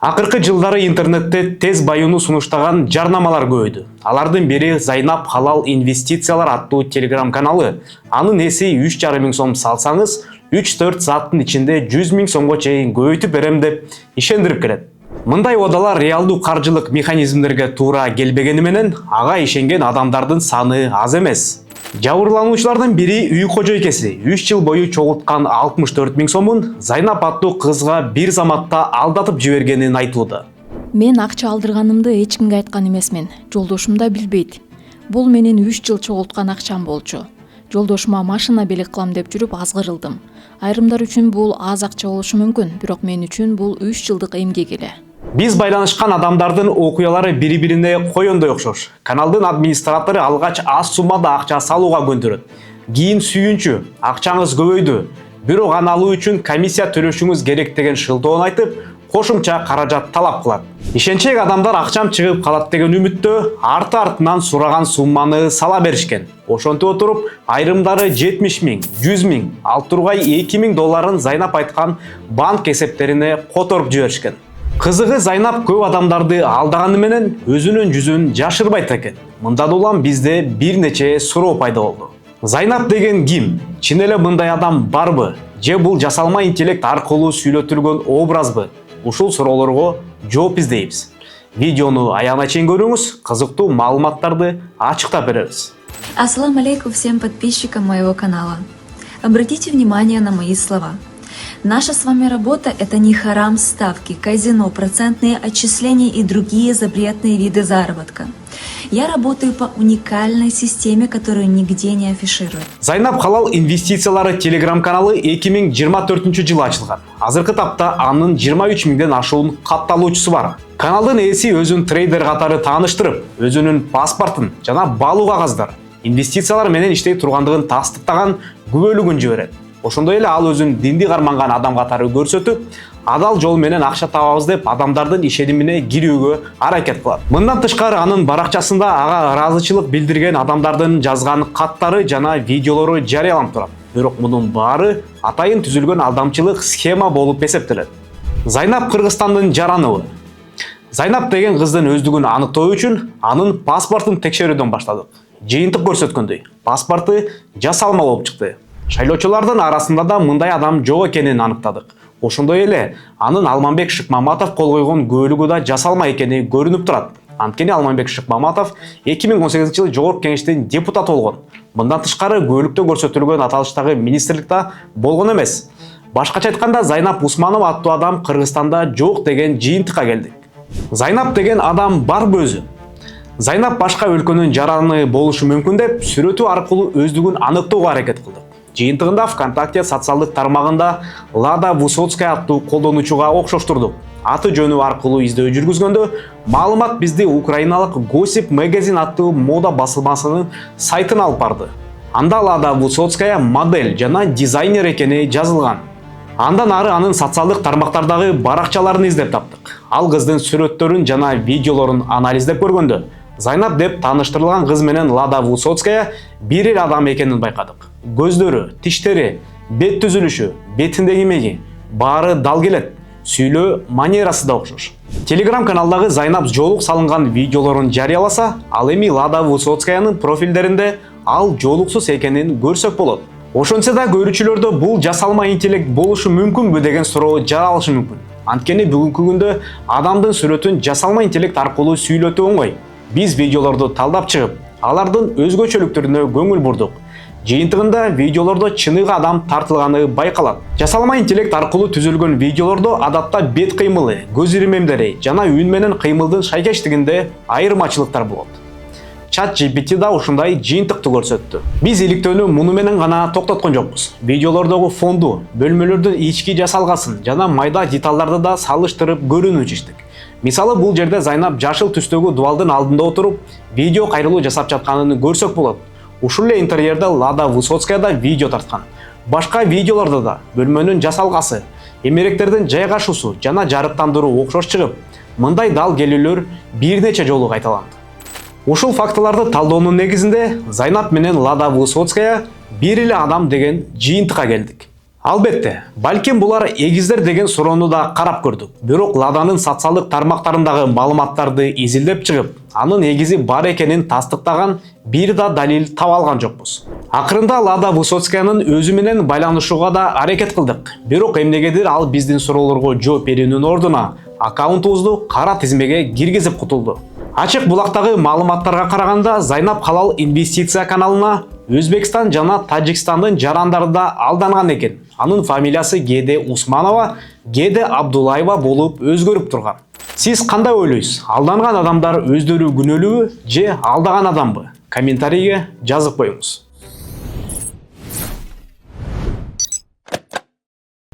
Акыркы жылдары интернетте тез баюуну сунуштаган жарнамалар көбөйдү. Алардын бири Зайнап Халал инвестициялар аттуу телеграм каналы. Анын эси 3,5 миң сом салсаңыз, 3-4 сааттын ичинде 100 миң сомго чейин көбөйтүп берем деп ишендирип келет. Мындай одалар реалдуу каржылык механизмдерге туура келбегени менен ага ишенген адамдардын саны аз эмес. Жабырлануучулардын бири үй кожойкеси 3 жыл бою чогулткан 64 миң сомун Зайнап аттуу кызга бир заматта алдатып жибергенин айтууда. Мен акча алдырганымды эч кимге айткан эмесмин. Жолдошум да билбейт. Бул менин 3 жыл чогулткан акчам болчу. Жолдошума машина белек кылам деп жүрүп азгырылдым. Айрымдар үчүн бул аз акча болушу мүмкүн, бирок мен үчүн бул 3 жылдык эмгек эле. Биз байланышкан адамдардын окуялары бири-бирине коёндой окшош. Каналдын администратору алгач аз суммада акча салууга көндүрөт. Кийин сүйүнчү, акчаңыз көбөйдү, бирок аны алуу үчүн комиссия төлөшүңүз керек деген шылтоон айтып, кошумча каражат талап кылат. Ишенчек адамдар акчам чыгып калат деген үмүттө арты-артынан сураган сумманы сала беришкен. Ошентип отуруп, айрымдары 70 миң, 100 миң, ал тургай 2 миң долларын Зайнап айткан банк эсептерине которуп жиберишкен. Кызыгы Зайнап көп адамдарды алдаганы менен өзүнүн жүзүн жашырбайт экен. Мындан улам бизде бир нече суроо пайда болду. Зайнап деген ким? Чын эле мындай адам барбы? Же бул жасалма интеллект аркылуу сүйлөтүлгөн образбы? Ушул суроолорго жооп издейбиз. Видеону аягына чейин көрүңүз, кызыктуу маалыматтарды ачыктап беребиз. Ассаламу алейкум всем подписчикам моего канала. Обратите внимание на мои слова. Наша с вами работа – это не харам ставки, казино, процентные отчисления и другие запретные виды заработка. Я работаю по уникальной системе, которую нигде не афишируют. Зайнап Халал инвестициялары телеграм каналы 2024 жылы ачылган. Азыркы тапта анын 23 миңден ашуун катталуучусу бар. Каналдын ээси өзүн трейдер катары тааныштырып, өзүнүн паспортун жана баалуу кагаздар, инвестициялар менен иштей тургандыгын тастыктаган күбөлүгүн жиберет. Ошондой эле ал өзүн динди карманган адам катары көрсөтүп, адал жол менен акча табабыз деп адамдардын ишенимине кирүүгө аракет кылат. Мындан тышкары анын баракчасында ага ыраазычылык билдирген адамдардын жазган каттары жана видеолору жарыяланып турат. Бирок мунун баары атайын түзүлгөн алдамчылык схема болуп эсептелет. Зайнап Кыргызстандын жараныбы. Зайнап деген кыздын өздүгүн аныктоо үчүн анын паспортун текшерүүдөн баштадык. Жыйынтык көрсөткөндөй, паспорту жасалма болуп чыкты. Шайлоочулардын арасында да мындай адам жок экенин аныктадык. Ошондой эле анын Алманбек Шыкмаматов кол койгон күбөлүгү да жасалма экени көрүнүп турат. Анткени Алманбек Шыкмаматов 2018 жылы Жогорку Кеңештин депутаты болгон. Мындан тышкары күбөлүктө көрсөтүлгөн аталыштагы министрликте болгон эмес. Башкача айтканда Зайнап Усманова аттуу адам Кыргызстанда жок деген жыйынтыкка келдик. Зайнап деген адам барбы өзү? Зайнап башка өлкөнүн жараны болушу мүмкүн деп сүрөтү аркылуу өздүгүн аныктоого аракет кылды. Жыйынтыгында ВКонтакте социалдык тармагында Лада Высоцкая аттуу колдонуучуга окшоштурдук. Аты жөнү аркылуу издөө жүргүзгөндө маалымат бизди украиналык Gossip Magazine аттуу мода басылмасынын сайтына алып барды. Анда Лада Высоцкая модель жана дизайнер экени жазылган. Андан ары анын социалдык тармактардагы баракчаларын издеп таптык. Ал кыздын сүрөттөрүн жана видеолорун анализдеп көргөндө Зайнап деп тааныштырылган кыз менен Лада Высоцкая бир эле адам экенин байкадык. Көздөрү, тиштери, бет түзүлүшү, бетиндеги меги баары дал келет. Сүйлөө манерасы да окшош. Телеграм каналдагы Зайнап жоолук салынган видеолорун жарыяласа, ал эми Лада Высоцкаянын профилдеринде ал жоолуксуз экенин көрсөк болот. Ошончо да көрүүчүлөрдө бул жасалма интеллект болушу мүмкүнбү деген суроо жаралышы мүмкүн. Анткени бүгүнкү күндө адамдын сүрөтүн жасалма интеллект аркылуу сүйлөтүү оңой. Биз видеолорду талдап чыгып, алардын өзгөчөлүктөрүнө көңүл бурдук. Жыйынтыгында видеолордо чыныгы адам тартылганы байкалат. Жасалма интеллект аркылуу түзүлгөн видеолордо адатта бет кыймылы, көз иримемдери жана үн менен кыймылдын шайкештигинде айырмачылыктар болот. ChatGPT да ушундай жыйынтыкты көрсөттү. Биз иликтөөнү муну менен гана токтоткон жокпуз. Видеолордогу фонду, бөлмөлөрдүн ички жасалгасын жана майда деталдарды да салыштырып көрүүнү чечтик. Мисалы бул жерде Зайнап жашыл түстөгү дубалдын алдында отуруп, видео кайрылуу жасап жатканын көрсөк болот. Ушул эле интерьерде Лада Высоцкая да видео тарткан. Башка видеолордо да бөлмөнүн жасалгасы, эмеректердин жайгашуусу жана жарыктандыруу окшош чыгып, мындай дал келүүлөр бир нече жолу кайталанды. Ушул фактыларды талдоонун негизинде Зайнап менен Лада Высоцкая бир эле адам деген жыйынтыкка келдик. Албетте, балким булар эгиздер деген суроону да карап көрдүк. Бирок Ладанын социалдык тармактарындагы маалыматтарды изилдеп чыгып, анын эгизи бар экенин тастыктаган бир да далил таба алган жокпуз. Акырында Лада Высоцкаянын өзү менен байланышууга да аракет кылдык. Бирок эмнегедир ал биздин суроолорго жооп берүүнүн ордуна аккаунтубузду кара тизмеге киргизип кутулду. Ачык булактагы маалыматтарга караганда Зайнап Халал инвестиция каналына Өзбекстан жана Тажикстандын жарандары да алданган экен. Анын фамилиясы кээде Усманова, кээде Абдулаева болуп өзгөрүп турган. Сиз кандай ойлойсуз? Алданган адамдар өздөрү күнөөлүүбү же алдаган адамбы? Комментарийге жазып коюңуз.